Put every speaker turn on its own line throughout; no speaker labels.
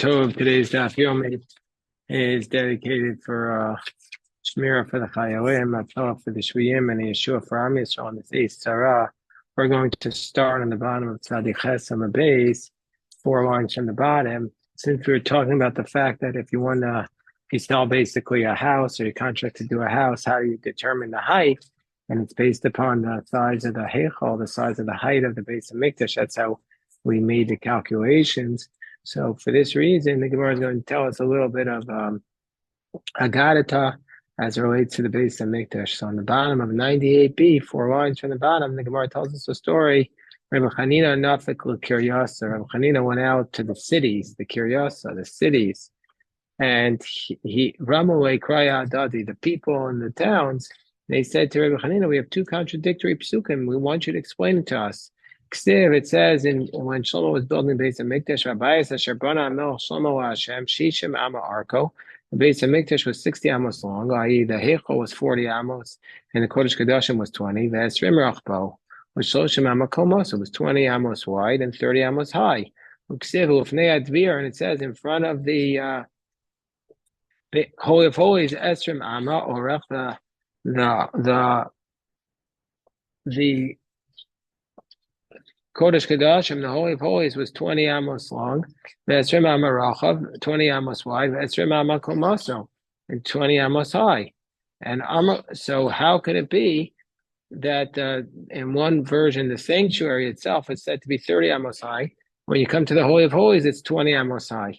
Tov. Today's daf yomi is dedicated for Shmira for the Chayalim, Atzalah for the Shviyim, and Yeshua for Am Yisrael on the Feast Sarah. We're going to start on the bottom of Tzadik Ches on the base, 4 lines from the bottom. Since we were talking about the fact that if you sell basically a house or you contract to do a house, how you determine the height, and it's based upon the size of the heichal, the size of the height of the base of Mikdash. That's how we made the calculations. So for this reason, the Gemara is going to tell us a little bit of Agadata as it relates to the base of Mikdash. So on the bottom of 98b, 4 lines from the bottom, the Gemara tells us a story. Rabbi Chanina Nafik l'Kiryasa. Rabbi Chanina went out to the cities, the Kiryasa, the cities, and he Ramule Kraya Adadi, the people in the towns. They said to Rabbi Chanina, "We have 2 contradictory psukim. We want you to explain it to us." It says when Shlomo was building the base of Mikdash, Rabbi Asher Bana Amel Shlomo Hashem Shishim Ama Arko. The base of Mikdash was 60 amos long, i.e., the Heichal was 40 amos, and the Kodesh Kodashim was 20. The Esrim Rachbo was Shloshim Ama Komos. It was 20 amos wide and 30 amos high. And it says in front of the Holy of Holies, Esrim Ama, or the Kodesh Kodashim, the Holy of Holies, was 20 amos long. Ve'esrim ama rachav, 20 amos wide. Ve'esrim ama komoso, and 20 amos high. And so how could it be that in one version, the sanctuary itself is said to be 30 amos high? When you come to the Holy of Holies, it's 20 amos high.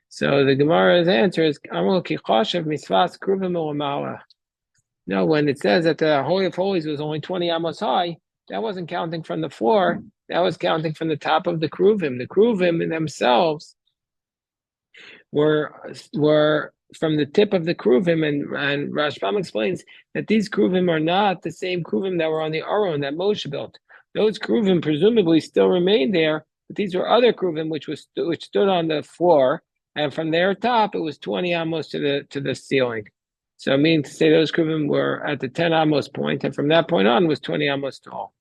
So the Gemara's answer is, no, when it says that the Holy of Holies was only 20 amos high, that wasn't counting from the floor. That was counting from the top of the kruvim. The kruvim in themselves were from the tip of the kruvim, and Rashbam explains that these kruvim are not the same kruvim that were on the Aron that Moshe built. Those kruvim presumably still remain there, but these were other kruvim which stood on the floor, and from their top it was 20 amos to the ceiling. So I mean to say those kruvim were at the 10 amos point, and from that point on was 20 amos tall.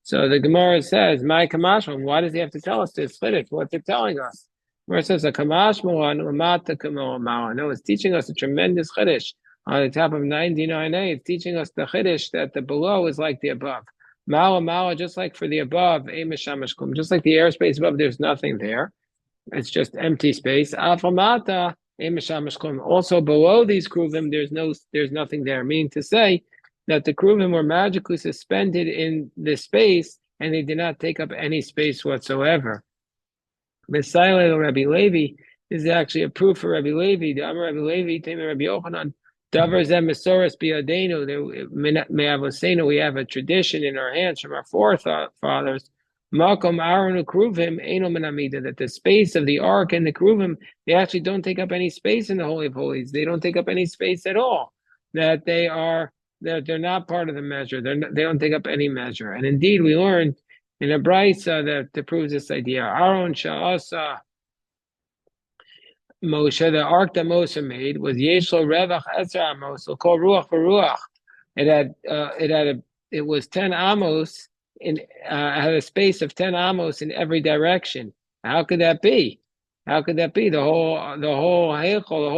So the Gemara says, "My kamashma." Why does he have to tell us this? What they're telling us. The Gemara says, "A kamashma umata kamala." No, it's teaching us a tremendous chiddush on the top of 99a. It's teaching us the chiddush that the below is like the above. Mala, just like for the above, just like the airspace above, there's nothing there. It's just empty space. Afamata. Also below these kruvim, there's nothing there. Meaning to say that the kruvim were magically suspended in the space, and they did not take up any space whatsoever. B'saylel Rabbi Levi is actually a proof for Rabbi Levi. The Amar Rabbi Levi, Tamer Rabbi Yochanan, Davar Zem Mesoras Biyadenu. We have a tradition in our hands from our forefathers. Malcolm Aaron Kruvim Eno Menamida, that the space of the ark and the Kruvim, they actually don't take up any space in the Holy of Holies. They don't take up any space at all. That they're not part of the measure. They don't take up any measure. And indeed, we learned in a brisa that proves this idea. Aaron Sha'asa Moshe, the ark that Moshe made, was Yeshlo Revach Esra Amos, called Ruach V'Ruach. It was 10 amos. Had a space of 10 amos in every direction. How could that be? How could that be? The whole heichal, the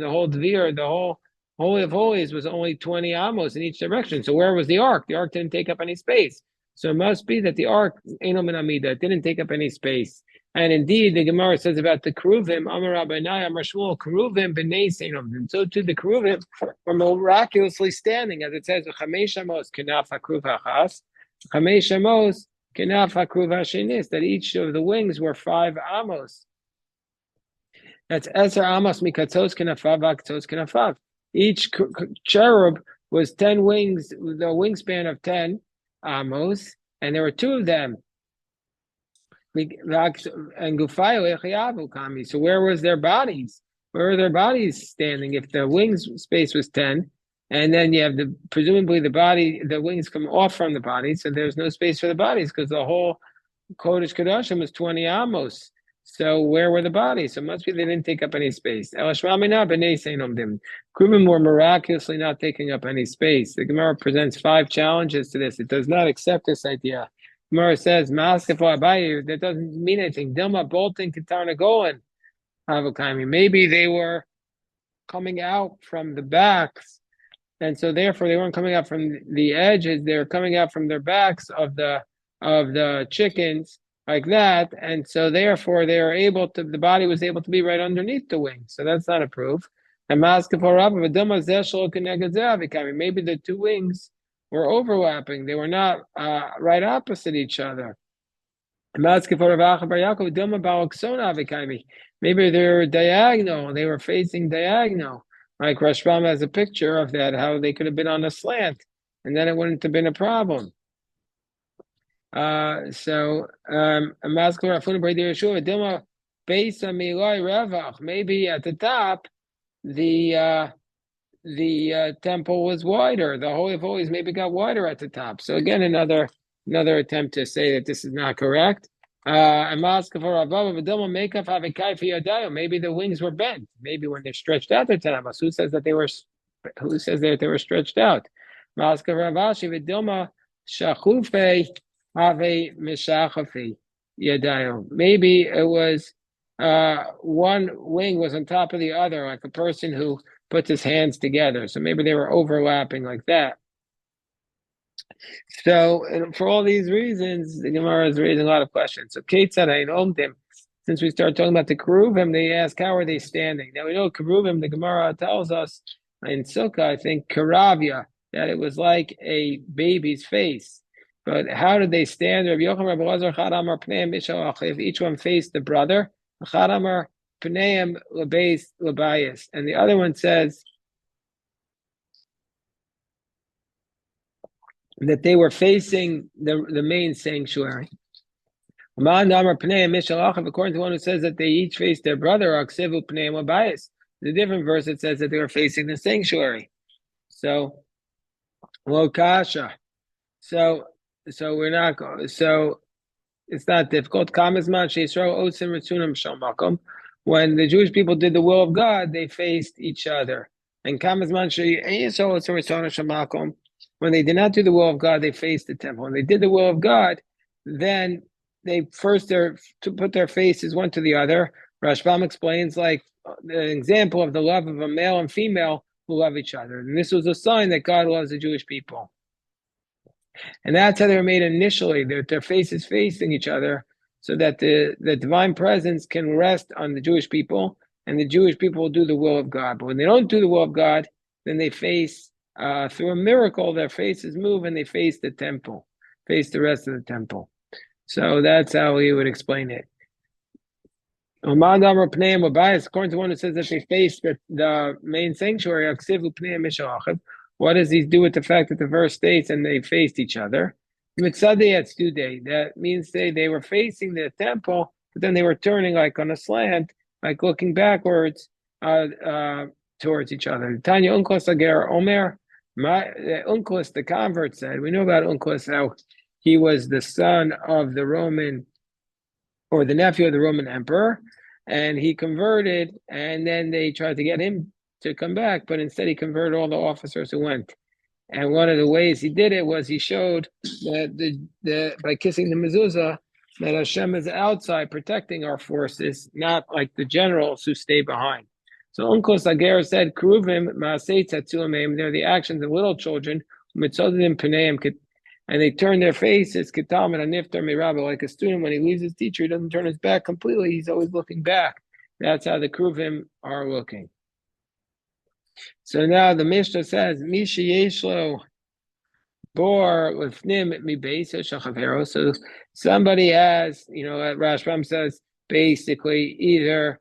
whole dvir, the whole Holy of Holies was only 20 amos in each direction. So where was the ark? The ark didn't take up any space. So it must be that the ark, Eno Min Amida, didn't take up any space. And indeed, the Gemara says about the Keruvim, Amar Rabbanai, Amar Shmuel, Keruvim b'nei Seinom. And so too the Keruvim were miraculously standing, as it says, Chamesh amos kenaf hakruv hachas, Chamesh amos kenaf hakruv hashenis, that each of the wings were 5 amos. That's Eser amos mikatzos kenafav v'akatzos kenafav. Each cherub was 10 wings, the wingspan of 10 amos, and there were 2 of them. And Gufayo. So where was their bodies? Where were their bodies standing? If the wings space was 10, and then you have presumably the wings come off from the body, so there's no space for the bodies because the whole Kodesh Kodashim was 20 amos. So where were the bodies? So it must be they didn't take up any space. Kruvim were miraculously not taking up any space. The Gemara presents 5 challenges to this. It does not accept this idea. Gemara says, that doesn't mean anything. Dilma bolting katarna golan. Avokami. Maybe they were coming out from the backs, and so therefore they weren't coming out from the edges. They were coming out from their backs of the chickens like that, and so therefore they were able to. The body was able to be right underneath the wing. So that's not a proof. And maybe the two wings were overlapping. They were not right opposite each other. Maybe they were diagonal. They were facing diagonal. Like Rashbam has a picture of that, how they could have been on a slant, and then it wouldn't have been a problem. So maybe at the top, the temple was wider. The Holy of Holies maybe got wider at the top. So again, another attempt to say that this is not correct. Maybe the wings were bent. Maybe when they're stretched out, they're tenamos. Who says that they were? Who says that they were stretched out? Maybe it was one wing was on top of the other, like a person who puts his hands together. So maybe they were overlapping like that. So for all these reasons, the Gemara is raising a lot of questions. So Kate said, I know them. Since we start talking about the Keruvim, they ask, how are they standing? Now we know Keruvim, the Gemara tells us in Sukkah, I think, Karavia, that it was like a baby's face. But how did they stand? If each one faced the brother, and the other one says that they were facing the main sanctuary. According to one who says that they each faced their brother, the different verse it says that they were facing the sanctuary. So, Lokasha. So we're not going. So it's not difficult. When the Jewish people did the will of God, they faced each other. And when they did not do the will of God, they faced the temple. When they did the will of God, then they first to put their faces one to the other. Rashbam explains like the example of the love of a male and female who love each other. And this was a sign that God loves the Jewish people. And that's how they were made initially, their faces facing each other, so that the divine presence can rest on the Jewish people, and the Jewish people will do the will of God. But when they don't do the will of God, then they face, through a miracle, their faces move and they face the temple, face the rest of the temple. So that's how he would explain it. According to one who says that they face the main sanctuary, what does he do with the fact that the verse states and they faced each other? That means they were facing the temple, but then they were turning like on a slant, like looking backwards towards each other. Tanya Unclus Ager Omer, Unclus, the convert, said, we know about Unclus, how he was the son of the Roman, or the nephew of the Roman emperor, and he converted, and then they tried to get him to come back, but instead he converted all the officers who went. And one of the ways he did it was he showed that by kissing the mezuzah, that Hashem is outside protecting our forces, not like the generals who stay behind. So Uncos Ager said, Keruvim Maasei Tatzuamim, they're the actions of little children, Mitzodim Paneim, and they turn their faces, Kitam and Aniftar Mirabah, like a student when he leaves his teacher, he doesn't turn his back completely, he's always looking back. That's how the Keruvim are looking. So now the Mishnah says, Misha Yeshlo Bor with Nim mi Beisa Shachavero. So somebody has, Rashbam says, basically either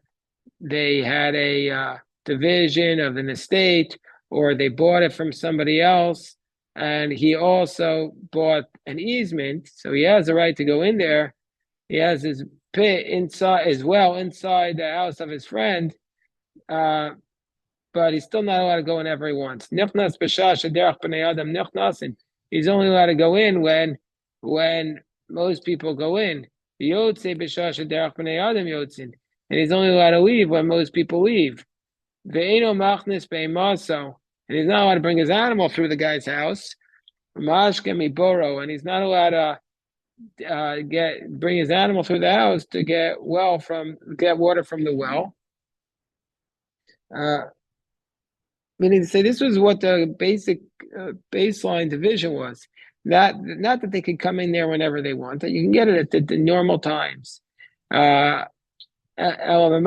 they had a division of an estate, or they bought it from somebody else, and he also bought an easement, so he has the right to go in there. He has his pit inside as well, inside the house of his friend, but he's still not allowed to go in whenever he wants. He's only allowed to go in when most people go in. And he's only allowed to leave when most people leave. And he's not allowed to bring his animal through the guy's house. And he's not allowed to bring his animal through the house to get water from the well. Uh, Meaning to say this was what the basic baseline division was. Not that they could come in there whenever they want. That you can get it at the normal times. Uh, so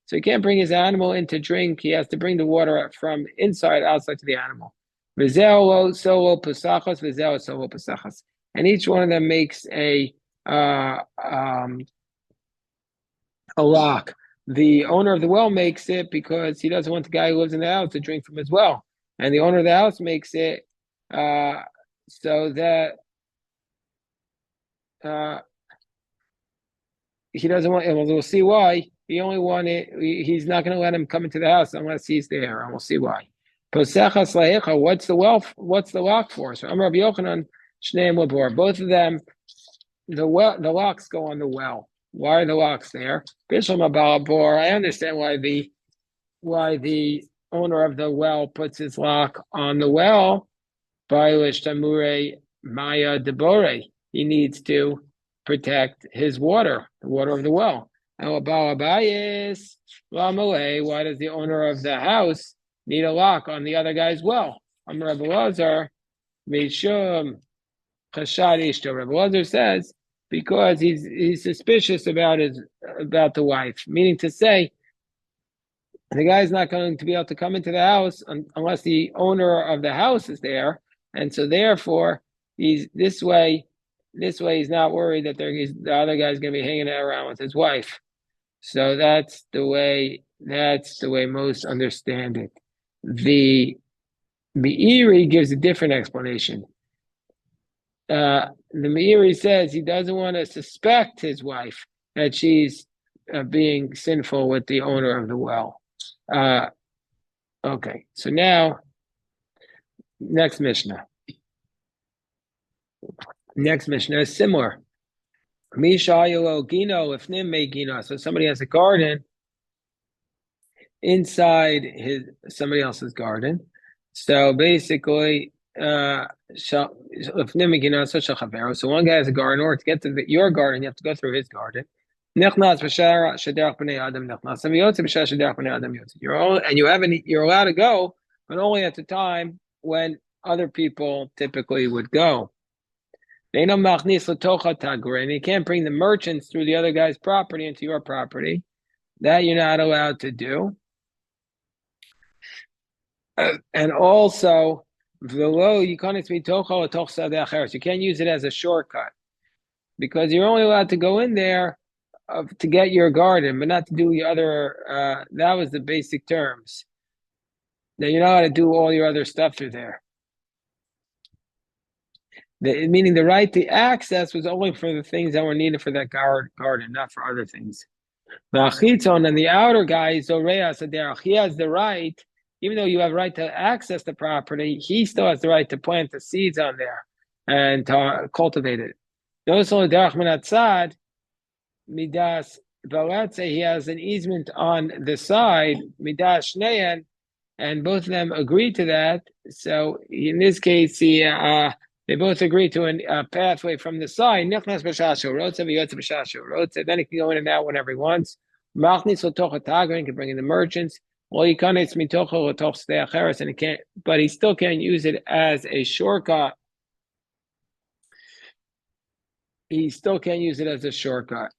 he can't bring his animal in to drink. He has to bring the water from inside outside to the animal. And each one of them makes uh, um, a lock. The owner of the well makes it because he doesn't want the guy who lives in the house to drink from his well. And the owner of the house makes it uh, so that uh, he doesn't want, and we'll see why. He only wanted, he's not going to let him come into the house unless he's there, and we'll see why. What's the well? What's the lock for? So Amar Rabbi Yochanan, Shneim Labor. Both of them, the locks go on the well. Why are the locks there? Bishlam Abalabor. I understand why the owner of the well puts his lock on the well. Bailish Tamure Maya Debore. He needs to protect his water, the water of the well. Why does the owner of the house need a lock on the other guy's well? Amar Rabbi Lazar, Mishum Chashad Ishto. Rabbi Lazar says because he's suspicious about the wife, meaning to say the guy's not going to be able to come into the house unless the owner of the house is there, and so therefore he's this way. This way, he's not worried that the other guy's going to be hanging around with his wife. So that's the way. That's the way most understand it. The Meiri gives a different explanation. The Meiri says he doesn't want to suspect his wife that she's being sinful with the owner of the well. Okay, so now, next Mishnah. Next Mishnah is similar. Mishayelo Gino, if Nim Gino. So somebody has a garden inside somebody else's garden. So basically, so one guy has a garden, or to get to your garden, you have to go through his garden. You're allowed to go, but only at the time when other people typically would go. And you can't bring the merchants through the other guy's property into your property. That you're not allowed to do. And also, you can't use it as a shortcut because you're only allowed to go in there to get your garden, but not to do the other. That was the basic terms. That you're not allowed to do all your other stuff through there. Meaning the right to access was only for the things that were needed for that garden, not for other things. And the outer guy, he has the right, even though you have right to access the property, he still has the right to plant the seeds on there and to cultivate it. Those only derech midas, but let's say he has an easement on the side, midas shneyan, and both of them agree to that. So in this case, they both agree to a pathway from the side. Then he can go in and out whenever he wants. He can bring in the merchants. And he can't, but he still can't use it as a shortcut. He still can't use it as a shortcut.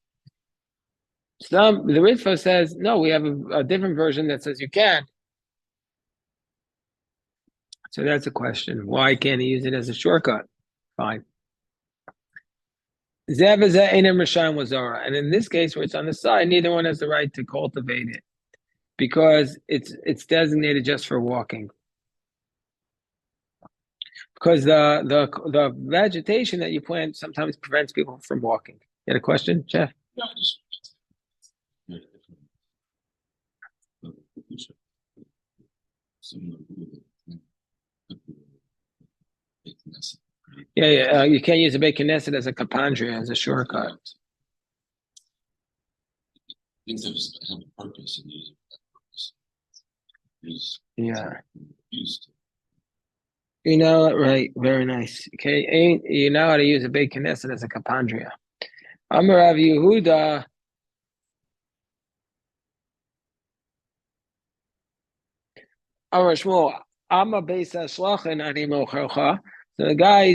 The Ritva says, no, we have a different version that says you can. So that's a question. Why can't he use it as a shortcut? Fine. And in this case, where it's on the side, neither one has the right to cultivate it because it's designated just for walking. Because the vegetation that you plant sometimes prevents people from walking. You had a question, Jeff?
No, just
Yeah. You can't use a Beit Knesset as a kapandria, as a shortcut.
Things that have a purpose and use that purpose.
Yeah.
Used.
Right? Very nice. Okay, you know how to use a Beit Knesset as a kapandria. Amar Rav Yehuda. Amar Shmuel, Amma Beis Shlachin Ani Mochercha. So the guy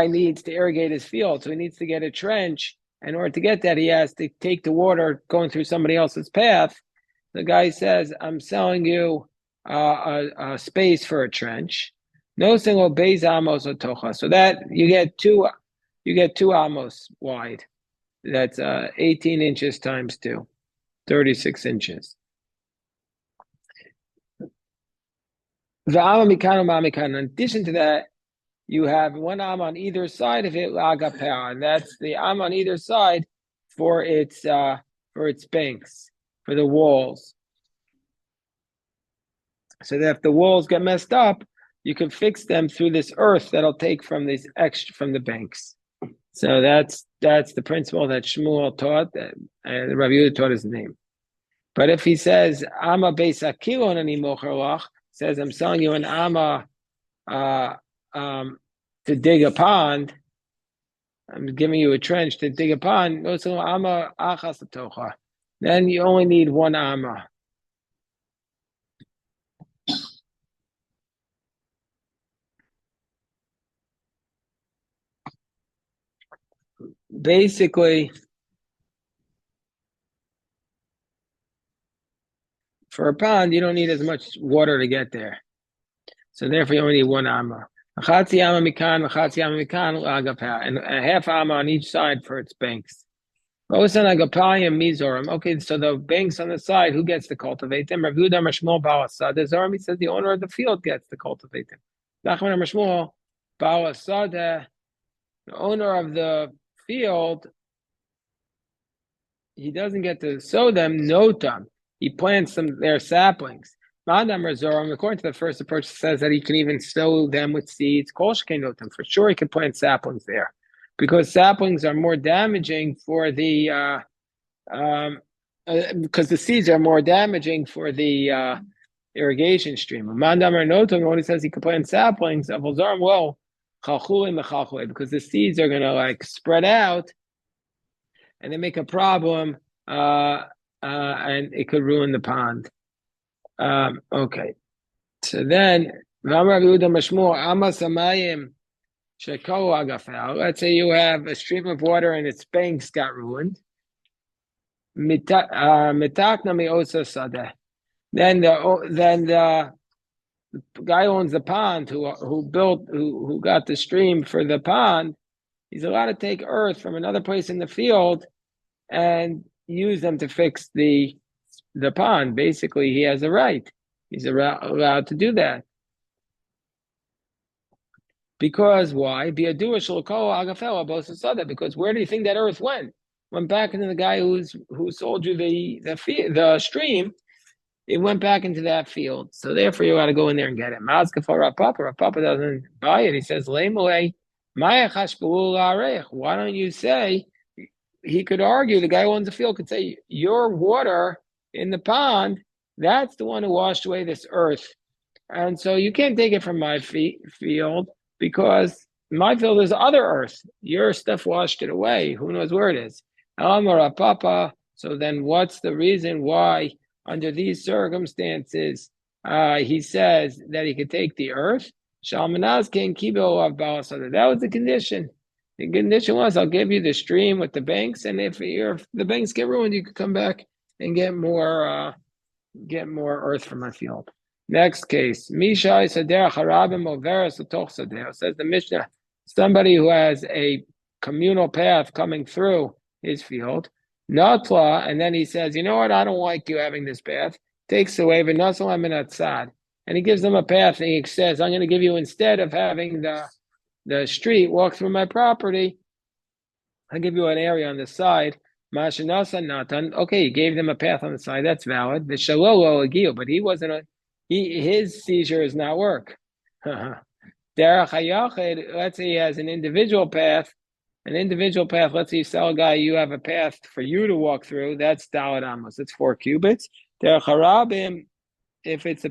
needs to irrigate his field, so he needs to get a trench. In order to get that, he has to take the water going through somebody else's path. The guy says, "I'm selling you a space for a trench. No single Beis Amos Otocha." So that you get two amos wide. That's 18 inches times two, 36 inches. In addition to that, you have one am on either side of it, lagapel, and that's the am on either side for its banks, for the walls. So that if the walls get messed up, you can fix them through this earth that'll take from these extra from the banks. So that's the principle that Shmuel taught, and Rabbi Yehuda taught his name. But if he says Ama beis akilon ani mocher says I'm selling you an Ama to dig a pond, I'm giving you a trench to dig a pond. Ama achas atocha. Then you only need one Ama. Basically, for a pond, you don't need as much water to get there. So therefore, you only need one Amma. And a half Amma on each side for its banks. Okay, so the banks on the side, who gets to cultivate them? Rav Yehuda Mashmol Ba'asad. He says the owner of the field gets to cultivate them. Nachman Mashmol Ba'asad, the owner of the field, he doesn't get to sow them, notam. He plants their saplings. According to the first approach, it says that he can even sow them with seeds. For sure, he can plant saplings there, because saplings are more damaging for the because the seeds are more damaging for the irrigation stream. When he says he can plant saplings, because the seeds are going to like spread out and they make a problem, and it could ruin the pond. Okay. So then, let's say you have a stream of water and its banks got ruined. Then the guy who owns the pond, who got the stream for the pond, he's allowed to take earth from another place in the field and use them to fix the pond. Basically, he has a right. He's allowed to do that. Because why? Because where do you think that earth went? Went back into the guy who sold you the stream. It went back into that field. So therefore, you got to go in there and get it. Rapapa doesn't buy it. He says, why don't you say, he could argue, the guy who owns the field could say, your water in the pond, that's the one who washed away this earth. And so you can't take it from my field, because my field is other earth. Your stuff washed it away. Who knows where it is? Papa. So then what's the reason why, under these circumstances, he says that he could take the earth? That was the condition. The condition was, I'll give you the stream with the banks, and if the banks get ruined, you could come back and get more earth from my field. Next case, Mishai Sadeh Harabim Overes Latoch Sadeh. Says the Mishnah, somebody who has a communal path coming through his field, Natla, and then he says, you know what, I don't like you having this path, takes away V'Nasal Aminatzad, and he gives them a path, and he says, I'm going to give you, instead of having the street walk through my property, I'll give you an area on the side. Okay, he gave them a path on the side, that's valid. But he wasn't his seizure is not work. Let's say he has an individual path. Let's say you sell a guy, you have a path for you to walk through. That's Dalet Amos. It's 4 cubits. Derech Harabim, if it's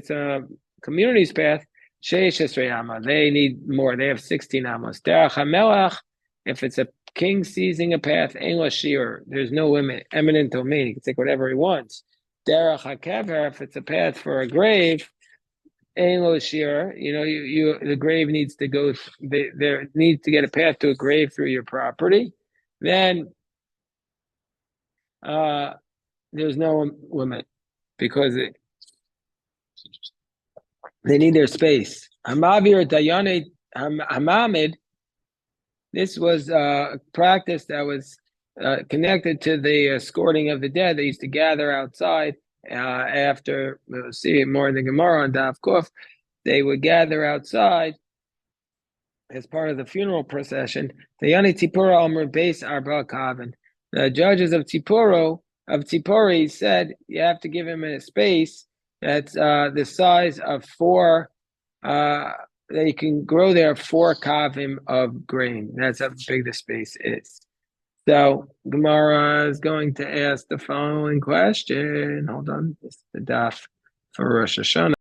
a community's path, Sheish Esrei Amma. They need more. They have 16 Amos. Derech HaMelech, if it's a king seizing a path, Ein Lashir, there's no limit. Eminent domain. He can take whatever he wants. derech hakever, if it's a path for a grave, ein lo shir, the grave needs to go, there needs to get a path to a grave through your property, then there's no limit because they need their space. Hamavir dayane hamamid. This was a practice that was connected to the escorting of the dead. They used to gather outside after, we'll see more in the Gemara on Daf Kuf. They would gather outside as part of the funeral procession. Dayane Tipura Amr Beis Arba Kavin. The judges of Tipori said you have to give him a space that's the size of four. They can grow there 4 kavim of grain. That's how big the space is. So Gemara is going to ask the following question. Hold on, this is the daf for Rosh Hashanah.